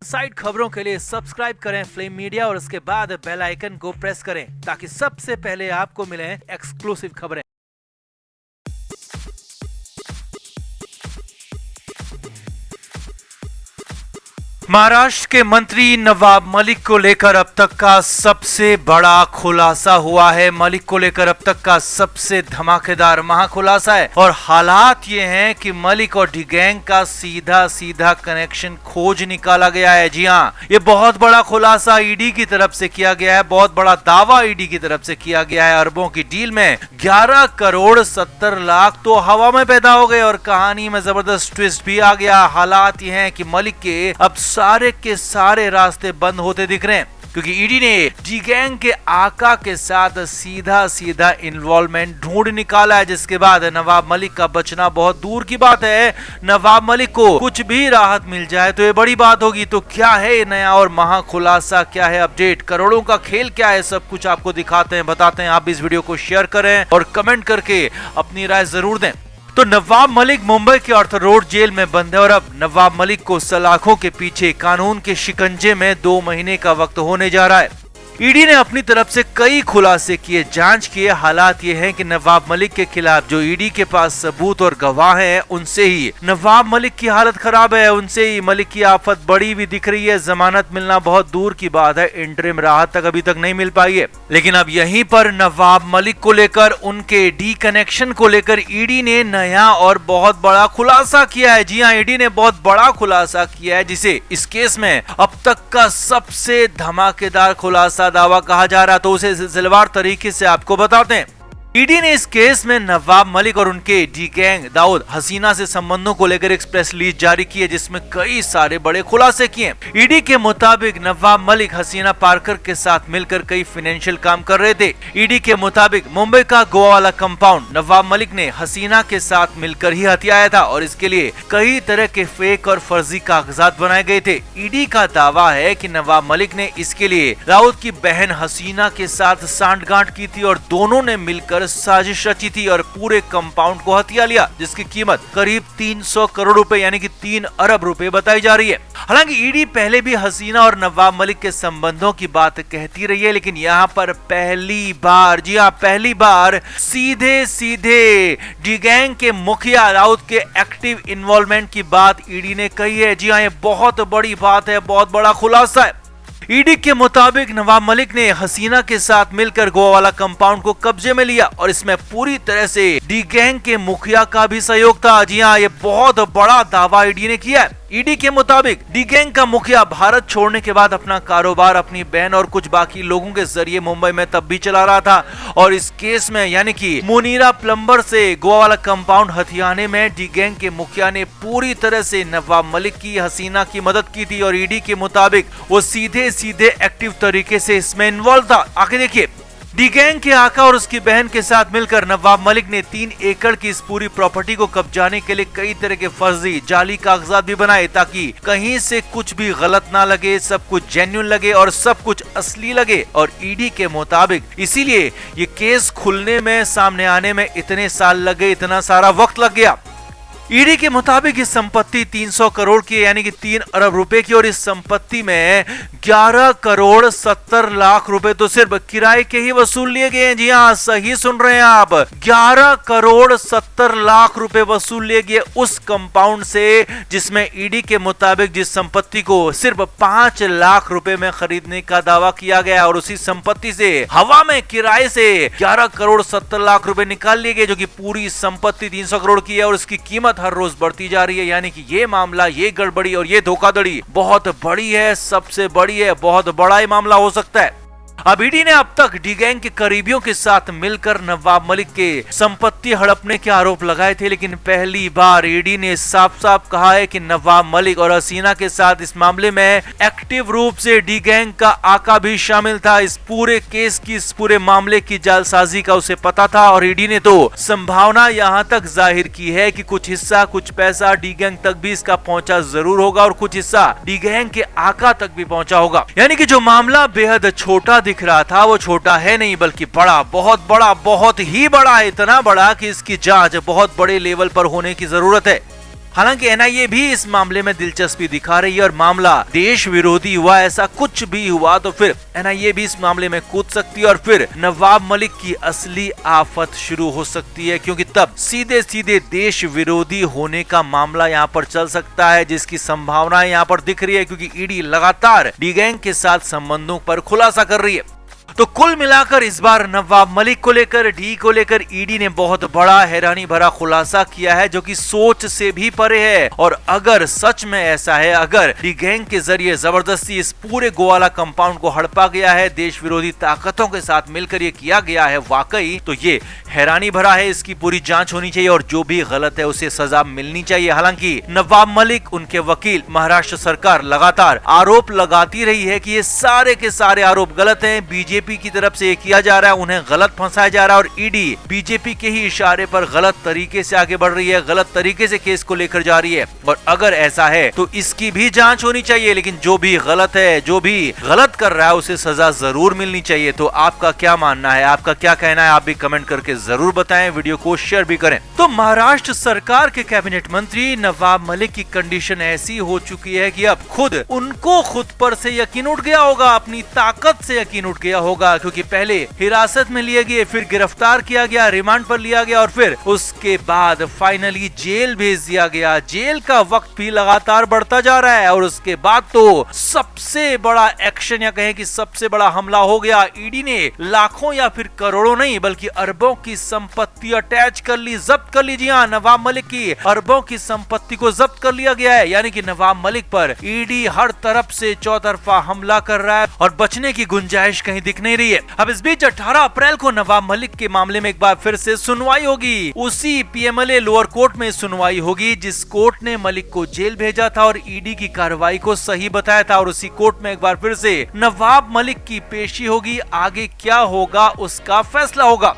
Side खबरों के लिए सब्सक्राइब करें फ्लेम मीडिया और उसके बाद बेल आइकन को प्रेस करें ताकि सबसे पहले आपको मिले एक्सक्लूसिव खबरें। महाराष्ट्र के मंत्री नवाब मलिक को लेकर अब तक का सबसे बड़ा खुलासा हुआ है। मलिक को लेकर अब तक का सबसे धमाकेदार महाखुलासा है और हालात ये हैं कि मलिक और डी गैंग का सीधा सीधा कनेक्शन खोज निकाला गया है। जी हाँ, ये बहुत बड़ा खुलासा ईडी की तरफ से किया गया है, बहुत बड़ा दावा ईडी की तरफ से किया गया है। अरबों की डील में 11 करोड़ 70 लाख तो हवा में पैदा हो गए और कहानी में जबरदस्त ट्विस्ट भी आ गया। हालात ये हैं कि मलिक के अब सारे के सारे रास्ते बंद होते दिख रहे हैं क्योंकि ईडी ने डी गैंग के आका के साथ सीधा सीधा इन्वॉल्वमेंट ढूंढ निकाला है, जिसके बाद नवाब मलिक का बचना बहुत दूर की बात है। नवाब मलिक को कुछ भी राहत मिल जाए तो ये बड़ी बात होगी। तो क्या है ये नया और महाखुलासा, क्या है अपडेट, करोड़ों का खेल क्या है, सब कुछ आपको दिखाते हैं, बताते हैं। आप इस वीडियो को शेयर करें और कमेंट करके अपनी राय जरूर दें। तो नवाब मलिक मुंबई के आर्थर रोड जेल में बंद है और अब नवाब मलिक को सलाखों के पीछे कानून के शिकंजे में 2 महीने का वक्त होने जा रहा है। ईडी ने अपनी तरफ से कई खुलासे किए, जांच किए। हालात ये हैं कि नवाब मलिक के खिलाफ जो ईडी के पास सबूत और गवाह हैं, उनसे ही नवाब मलिक की हालत खराब है, उनसे ही मलिक की आफत बड़ी भी दिख रही है। जमानत मिलना बहुत दूर की बात है, इंटरिम राहत तक अभी तक नहीं मिल पाई है। लेकिन अब यहीं पर नवाब मलिक को लेकर, उनके डी कनेक्शन को लेकर ईडी ने नया और बहुत बड़ा खुलासा किया है। जी हाँ, ईडी ने बहुत बड़ा खुलासा किया है जिसे इस केस में अब तक का सबसे धमाकेदार खुलासा दावा कहा जा रहा, तो उसे सिलसिलेवार तरीके से आपको बताते हैं। ईडी ने इस केस में नवाब मलिक और उनके डी गैंग दाऊद हसीना से संबंधों को लेकर एक प्रेस रिलीज जारी की है जिसमें कई सारे बड़े खुलासे किए। ईडी के मुताबिक नवाब मलिक हसीना पार्कर के साथ मिलकर कई फाइनेंशियल काम कर रहे थे। ईडी के मुताबिक मुंबई का गोवा वाला कंपाउंड नवाब मलिक ने हसीना के साथ मिलकर ही हथियाया था और इसके लिए कई तरह के फेक और फर्जी कागजात बनाए गए थे। ईडी का दावा है कि नवाब मलिक ने इसके लिए दाऊद की बहन हसीना के साथ सांठगांठ की थी और दोनों ने मिलकर साजिश रची थी और पूरे कंपाउंड को हथिया लिया, जिसकी कीमत करीब 300 करोड़ रुपए यानी कि 3 अरब रुपए बताई जा रही है। हालांकि ईडी पहले भी हसीना और नवाब मलिक के संबंधों की बात कहती रही है, लेकिन यहाँ पर पहली बार, जी हाँ पहली बार, सीधे सीधे डी गैंग के मुखिया दाऊद के एक्टिव इन्वॉल्वमेंट की बात ईडी ने कही है। जी हाँ, ये बहुत बड़ी बात है, बहुत बड़ा खुलासा है। ईडी के मुताबिक नवाब मलिक ने हसीना के साथ मिलकर गोवा वाला कंपाउंड को कब्जे में लिया और इसमें पूरी तरह से डी गैंग के मुखिया का भी सहयोग था। जी हाँ, ये बहुत बड़ा दावा ईडी ने किया है। ईडी के मुताबिक डी गैंग का मुखिया भारत छोड़ने के बाद अपना कारोबार अपनी बहन और कुछ बाकी लोगों के जरिए मुंबई में तब भी चला रहा था और इस केस में यानी कि मुनीरा प्लम्बर से गोवा वाला कंपाउंड हथियाने में डी गैंग के मुखिया ने पूरी तरह से नवाब मलिक की हसीना की मदद की थी और ईडी के मुताबिक वो सीधे सीधे एक्टिव तरीके से इसमें इन्वॉल्व था। आगे देखिए, डी गैंग के आका और उसकी बहन के साथ मिलकर नवाब मलिक ने 3 एकड़ की इस पूरी प्रॉपर्टी को कब्जाने के लिए कई तरह के फर्जी जाली कागजात भी बनाए ताकि कहीं से कुछ भी गलत ना लगे, सब कुछ जेन्युइन लगे और सब कुछ असली लगे। और ईडी के मुताबिक इसीलिए ये केस खुलने में, सामने आने में इतने साल लगे, इतना सारा वक्त लग गया। ईडी के मुताबिक इस संपत्ति 300 करोड़ की यानी कि 3 अरब रुपए की और इस संपत्ति में 11 करोड़ 70 लाख रुपए तो सिर्फ किराए के ही वसूल लिए गए हैं। जी हाँ, सही सुन रहे हैं आप, 11 करोड़ 70 लाख रुपए वसूल लिए गए उस कंपाउंड से जिसमें ईडी के मुताबिक जिस संपत्ति को सिर्फ 5 लाख रुपए में खरीदने का दावा किया गया और उसी संपत्ति से हवा में किराए से 11 करोड़ 70 लाख रुपए निकाल लिए गए, जो कि पूरी संपत्ति 300 करोड़ की है और इसकी कीमत हर रोज बढ़ती जा रही है। यानी कि ये मामला, ये गड़बड़ी और ये धोखाधड़ी बहुत बड़ी है, सबसे बड़ी है, बहुत बड़ा ये मामला हो सकता है। अब ईडी ने अब तक डी गैंग के करीबियों के साथ मिलकर नवाब मलिक के संपत्ति हड़पने के आरोप लगाए थे, लेकिन पहली बार ईडी ने साफ साफ कहा है कि नवाब मलिक और हसीना के साथ इस मामले में एक्टिव रूप से डी गैंग का आका भी शामिल था। इस पूरे केस की, इस पूरे मामले की जालसाजी का उसे पता था और ईडी ने तो संभावना यहाँ तक जाहिर की है कि कुछ हिस्सा, कुछ पैसा डी गैंग तक भी इसका पहुंचा जरूर होगा और कुछ हिस्सा डी गैंग के आका तक भी पहुंचा होगा। यानी कि जो मामला बेहद छोटा दिख रहा था वो छोटा है नहीं बल्कि बड़ा, बहुत ही बड़ा है, इतना बड़ा कि इसकी जांच बहुत बड़े लेवल पर होने की जरूरत है। हालांकि एनआईए भी इस मामले में दिलचस्पी दिखा रही है और मामला देश विरोधी हुआ, ऐसा कुछ भी हुआ तो फिर एनआईए भी इस मामले में कूद सकती है और फिर नवाब मलिक की असली आफत शुरू हो सकती है, क्योंकि तब सीधे सीधे देश विरोधी होने का मामला यहाँ पर चल सकता है, जिसकी संभावनाएं यहाँ पर दिख रही है, क्योंकि ईडी लगातार डी गैंग के साथ संबंधों पर खुलासा कर रही है। तो कुल मिलाकर इस बार नवाब मलिक को लेकर, डी को लेकर ईडी ने बहुत बड़ा हैरानी भरा खुलासा किया है, जो कि सोच से भी परे है। और अगर सच में ऐसा है, अगर डी गैंग के जरिए जबरदस्ती इस पूरे गोवाला कंपाउंड को हड़पा गया है, देश विरोधी ताकतों के साथ मिलकर ये किया गया है वाकई, तो ये हैरानी भरा है। इसकी पूरी जांच होनी चाहिए और जो भी गलत है उसे सजा मिलनी चाहिए। हालांकि नवाब मलिक, उनके वकील, महाराष्ट्र सरकार लगातार आरोप लगाती रही है कि ये सारे के सारे आरोप गलत हैं, बीजेपी की तरफ से ये किया जा रहा है, उन्हें गलत फंसाया जा रहा है और ईडी बीजेपी के ही इशारे पर गलत तरीके से आगे बढ़ रही है, गलत तरीके से केस को लेकर जा रही है। और अगर ऐसा है तो इसकी भी जांच होनी चाहिए, लेकिन जो भी गलत है, जो भी गलत कर रहा है, उसे सजा जरूर मिलनी चाहिए। तो आपका क्या मानना है, आपका क्या कहना है, आप भी कमेंट करके जरूर बताएं, वीडियो को शेयर भी करें। तो महाराष्ट्र सरकार के कैबिनेट मंत्री नवाब मलिक की कंडीशन ऐसी हो चुकी है कि अब उनको खुद पर से यकीन उठ गया होगा, अपनी ताकत से यकीन उठ गया होगा, क्योंकि पहले हिरासत में लिए गए, फिर गिरफ्तार किया गया, रिमांड पर लिया गया और फिर उसके बाद फाइनली जेल भेज दिया गया। जेल का वक्त भी लगातार बढ़ता जा रहा है और उसके बाद तो सबसे बड़ा एक्शन या कहें कि सबसे बड़ा हमला हो गया। ईडी ने लाखों या फिर करोड़ों नहीं बल्कि अरबों की संपत्ति अटैच कर ली, जब्त कर ली। जी हाँ, नवाब मलिक की अरबों की संपत्ति को जब्त कर लिया गया है, यानी कि नवाब मलिक पर ईडी हर तरफ से चौतरफा हमला कर रहा है और बचने की गुंजाइश कहीं दिख नहीं रही है। अब इस बीच 18 अप्रैल को नवाब मलिक के मामले में एक बार फिर से सुनवाई होगी। उसी पीएमएलए लोअर कोर्ट में सुनवाई होगी जिस कोर्ट ने मलिक को जेल भेजा था और ईडी की कार्रवाई को सही बताया था, और उसी कोर्ट में एक बार फिर से नवाब मलिक की पेशी होगी। आगे क्या होगा उसका फैसला होगा।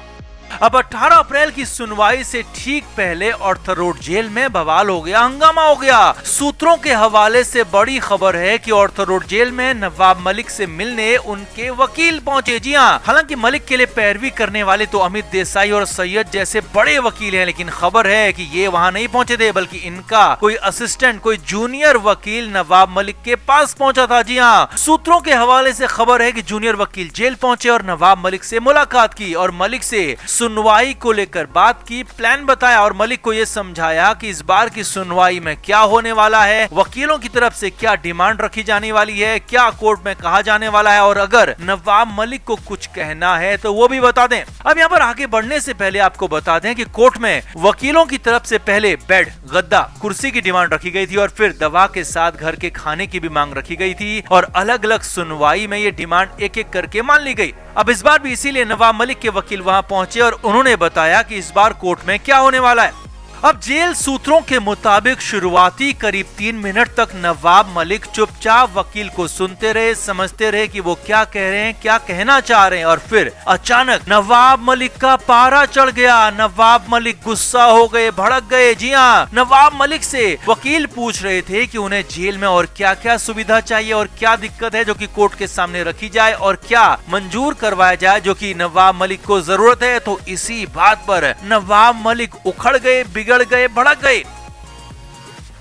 अब 18 अप्रैल की सुनवाई से ठीक पहले ऑर्थर रोड जेल में बवाल हो गया, हंगामा हो गया। सूत्रों के हवाले से बड़ी खबर है कि ऑर्थर रोड जेल में नवाब मलिक से मिलने उनके वकील पहुंचे। जी हाँ, हालांकि मलिक के लिए पैरवी करने वाले तो अमित देसाई और सैयद जैसे बड़े वकील हैं, लेकिन खबर है कि ये वहां नहीं पहुंचे थे, बल्कि इनका कोई असिस्टेंट, कोई जूनियर वकील नवाब मलिक के पास पहुंचा था। जी हाँ, सूत्रों के हवाले से खबर है कि जूनियर वकील जेल पहुंचे और नवाब मलिक से मुलाकात की और मलिक से सुनवाई को लेकर बात की, प्लान बताया और मलिक को यह समझाया कि इस बार की सुनवाई में क्या होने वाला है, वकीलों की तरफ से क्या डिमांड रखी जाने वाली है, क्या कोर्ट में कहा जाने वाला है, और अगर नवाब मलिक को कुछ कहना है तो वो भी बता दें। अब यहाँ पर आगे बढ़ने से पहले आपको बता दें कि कोर्ट में वकीलों की तरफ से पहले बेड, गद्दा, कुर्सी की डिमांड रखी गई थी और फिर दवा के साथ घर के खाने की भी मांग रखी गई थी और अलग अलग सुनवाई में ये डिमांड एक एक करके मान ली गई। अब इस बार भी इसीलिए नवाब मलिक के वकील वहां पहुंचे और उन्होंने बताया कि इस बार कोर्ट में क्या होने वाला है। अब जेल सूत्रों के मुताबिक शुरुआती करीब 3 मिनट तक नवाब मलिक चुपचाप वकील को सुनते रहे, समझते रहे कि वो क्या कह रहे हैं, क्या कहना चाह रहे हैं, और फिर अचानक नवाब मलिक का पारा चढ़ गया। नवाब मलिक गुस्सा हो गए, भड़क गए। जी हाँ, नवाब मलिक से वकील पूछ रहे थे कि उन्हें जेल में और क्या क्या सुविधा चाहिए और क्या दिक्कत है जो कि कोर्ट के सामने रखी जाए और क्या मंजूर करवाया जाए जो कि नवाब मलिक को जरूरत है। तो इसी बात पर नवाब मलिक उखड़ गए, बिगड़ गए, भड़क गए।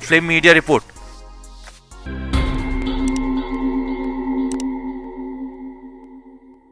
Flame media report.